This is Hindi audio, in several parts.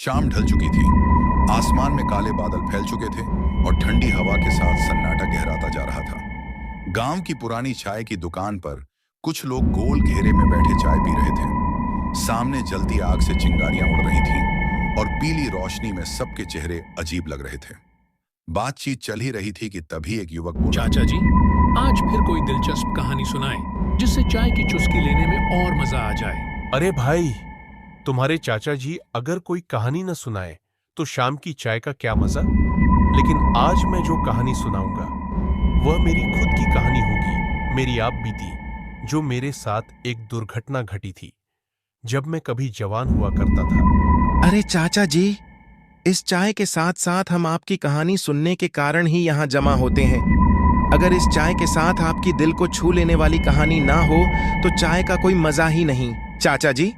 शाम ढल चुकी थी। आसमान में काले बादल फैल चुके थे और ठंडी हवा के साथ सन्नाटा गहराता जा रहा था। गांव की पुरानी चाय की दुकान पर कुछ लोग गोल घेरे में बैठे चाय पी रहे थे। सामने जलती आग से चिंगारियां उड़ रही थीं और पीली रोशनी में सबके चेहरे अजीब लग रहे थे। बातचीत चल ही रही थी कि तभी एक युवक बोला, चाचा जी, आज फिर कोई दिलचस्प कहानी सुनाएं जिससे चाय की चुस्की लेने में और मजा आ जाए। अरे भाई, तुम्हारे चाचा जी अगर कोई कहानी न सुनाए तो शाम की चाय का क्या मजा। लेकिन आज मैं जो कहानी सुनाऊंगा वह मेरी खुद की कहानी होगी, मेरी आप बीती, जो मेरे साथ एक दुर्घटना घटी थी जब मैं कभी जवान हुआ करता था। अरे चाचा जी, इस चाय के साथ साथ हम आपकी कहानी सुनने के कारण ही यहाँ जमा होते हैं। अगर इस चाय के साथ आपकी दिल को छू लेने वाली कहानी ना हो तो चाय का कोई मजा ही नहीं। चाचा जी,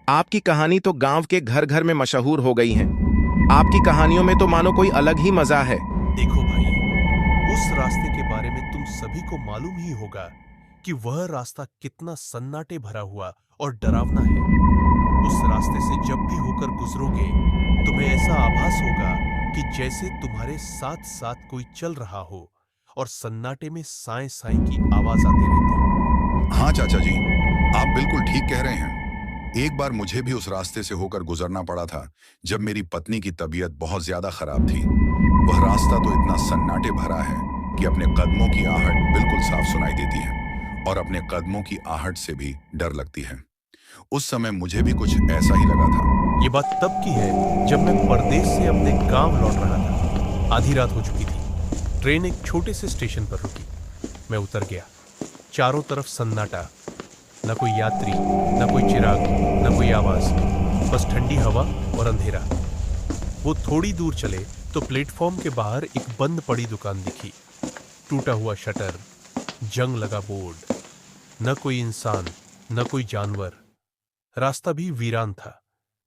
आपकी कहानी तो गांव के घर घर में मशहूर हो गई है। आपकी कहानियों में तो मानो कोई अलग ही मजा है। देखो भाई, उस रास्ते के बारे में तुम सभी को मालूम ही होगा कि वह रास्ता कितना सन्नाटे भरा हुआ और डरावना है। उस रास्ते से जब भी होकर गुजरोगे तुम्हें ऐसा आभास होगा कि जैसे तुम्हारे साथ साथ कोई चल रहा हो और सन्नाटे में साए साए की आवाज आती रहती। हाँ चाचा जी, आप बिल्कुल ठीक कह रहे हैं। एक बार मुझे भी उस रास्ते से होकर गुजरना पड़ा था जब मेरी पत्नी की तबीयत बहुत ज्यादा खराब थी। वह रास्ता तो इतना सन्नाटे भरा है कि अपने कदमों की आहट बिल्कुल साफ सुनाई देती है और अपने कदमों की आहट से भी डर लगती है। उस समय मुझे भी कुछ ऐसा ही लगा था। ये बात तब की है जब मैं परदेश से अपने गांव लौट रहा था। आधी रात हो चुकी थी। ट्रेन एक छोटे से स्टेशन पर रुकी। मैं उतर गया। चारों तरफ सन्नाटा, न कोई यात्री, न कोई चिराग, न कोई आवाज, बस ठंडी हवा और अंधेरा। वो थोड़ी दूर चले तो प्लेटफॉर्म के बाहर एक बंद पड़ी दुकान दिखी। टूटा हुआ शटर, जंग लगा बोर्ड, न कोई इंसान, न कोई जानवर। रास्ता भी वीरान था।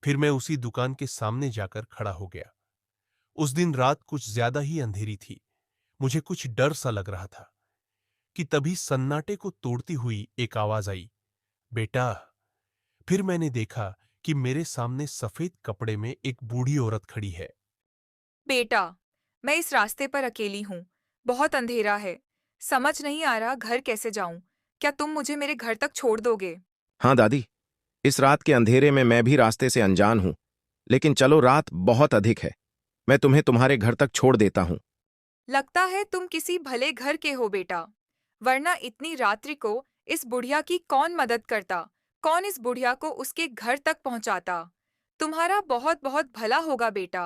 फिर मैं उसी दुकान के सामने जाकर खड़ा हो गया। उस दिन रात कुछ ज्यादा ही अंधेरी थी। मुझे कुछ डर सा लग रहा था कि तभी सन्नाटे को तोड़ती हुई एक आवाज आई, बेटा। फिर मैंने देखा कि मेरे सामने सफेद कपड़े में एक बूढ़ी औरत खड़ी है। बेटा, मैं इस रास्ते पर अकेली हूँ। बहुत अंधेरा है। समझ नहीं आ रहा घर कैसे जाऊं। क्या तुम मुझे मेरे घर तक छोड़ दोगे? हाँ दादी, इस रात के अंधेरे में मैं भी रास्ते से अनजान हूँ। लेकिन चलो, रात बहुत अधिक है। मैं तुम्हें तुम्हारे घर तक छोड़ देता हूँ। लगता है तुम किसी भले घर के हो बेटा, वरना इतनी रात्रि को इस बुढ़िया की कौन मदद करता? कौन इस बुढ़िया को उसके घर तक पहुंचाता? तुम्हारा बहुत बहुत भला होगा बेटा।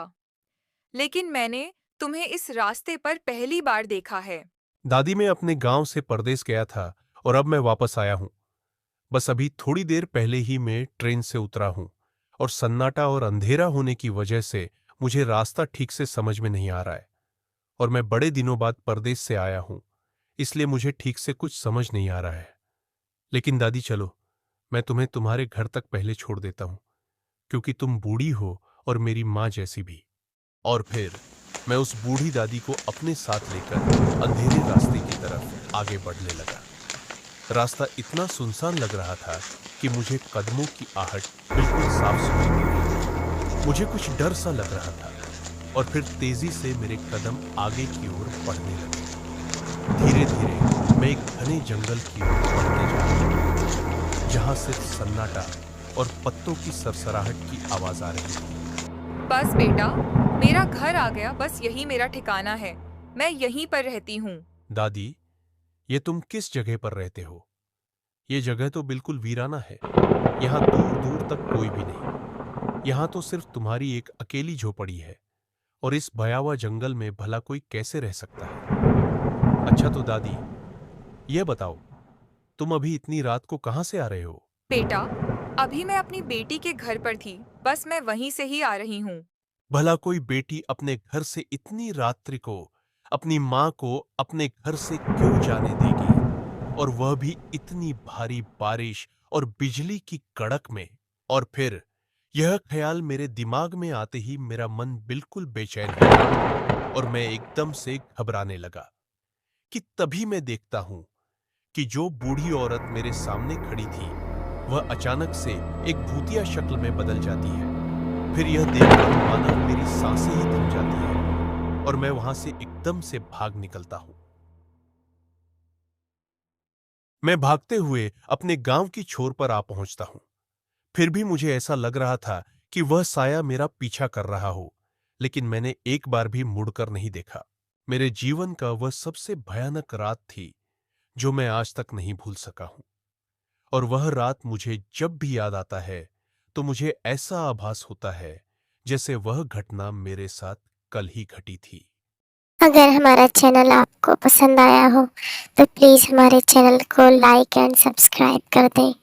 लेकिन मैंने तुम्हें इस रास्ते पर पहली बार देखा है। दादी, मैं अपने गांव से परदेश गया था और अब मैं वापस आया हूं। बस अभी थोड़ी देर पहले ही मैं ट्रेन से उतरा हूं और सन्नाटा और अंधेरा होने की वजह से मुझे रास्ता ठीक से समझ में नहीं आ रहा है। और मैं बड़े दिनों बाद परदेश से आया हूं, इसलिए मुझे ठीक से कुछ समझ नहीं आ रहा है। लेकिन दादी चलो, मैं तुम्हें तुम्हारे घर तक पहले छोड़ देता हूं, क्योंकि तुम बूढ़ी हो और मेरी माँ जैसी भी। और फिर मैं उस बूढ़ी दादी को अपने साथ लेकर अंधेरे रास्ते की तरफ आगे बढ़ने लगा। रास्ता इतना सुनसान लग रहा था कि मुझे कदमों की आहट बिल्कुल साफ सुनाई दे रही। मुझे कुछ डर सा लग रहा था और फिर तेजी से मेरे कदम आगे की ओर बढ़ने लगे। धीरे धीरे मैं एक घने जंगल की ओर बढ़ते जा रहा था, जहां सिर्फ सन्नाटा और पत्तों की सरसराहट की आवाज आ रही थी। बस बेटा, मेरा घर आ गया। बस यही मेरा ठिकाना है। मैं यहीं पर रहती हूँ। दादी, ये तुम किस जगह पर रहते हो? ये जगह तो बिल्कुल वीराना है। यहाँ दूर दूर तक कोई भी नहीं। यहाँ तो सिर्फ तुम्हारी एक अकेली झोपड़ी है और इस भयावह जंगल में भला कोई कैसे रह सकता है? अच्छा तो दादी, ये बताओ, तुम अभी इतनी रात को कहाँ से आ रहे हो? बेटा, अभी मैं अपनी बेटी के घर पर थी। बस मैं वहीं से ही आ रही हूँ। भला कोई बेटी अपने घर से इतनी रात्रि को अपनी माँ को अपने घर से क्यों जाने देगी, और वह भी इतनी भारी बारिश और बिजली की कड़क में? और फिर यह ख्याल मेरे दिमाग में आते ही मेरा मन बिल्कुल बेचैन हो गया और मैं एकदम से घबराने लगा कि तभी मैं देखता हूं कि जो बूढ़ी औरत मेरे सामने खड़ी थी वह अचानक से एक भूतिया शक्ल में बदल जाती है फिर यह देखकर मानो मेरी सांसें ही थम जाती हैं और मैं वहां से एकदम से भाग निकलता हूं। मैं भागते हुए अपने गांव की छोर पर आ पहुंचता हूं। फिर भी मुझे ऐसा लग रहा था कि वह साया मेरा पीछा कर रहा हो, लेकिन मैंने एक बार भी मुड़कर नहीं देखा। मेरे जीवन का वह सबसे भयानक रात थी जो मैं आज तक नहीं भूल सका हूं। और वह रात मुझे जब भी याद आता है तो मुझे ऐसा आभास होता है जैसे वह घटना मेरे साथ कल ही घटी थी। अगर हमारा चैनल आपको पसंद आया हो तो प्लीज़ हमारे चैनल को लाइक एंड सब्सक्राइब कर दें।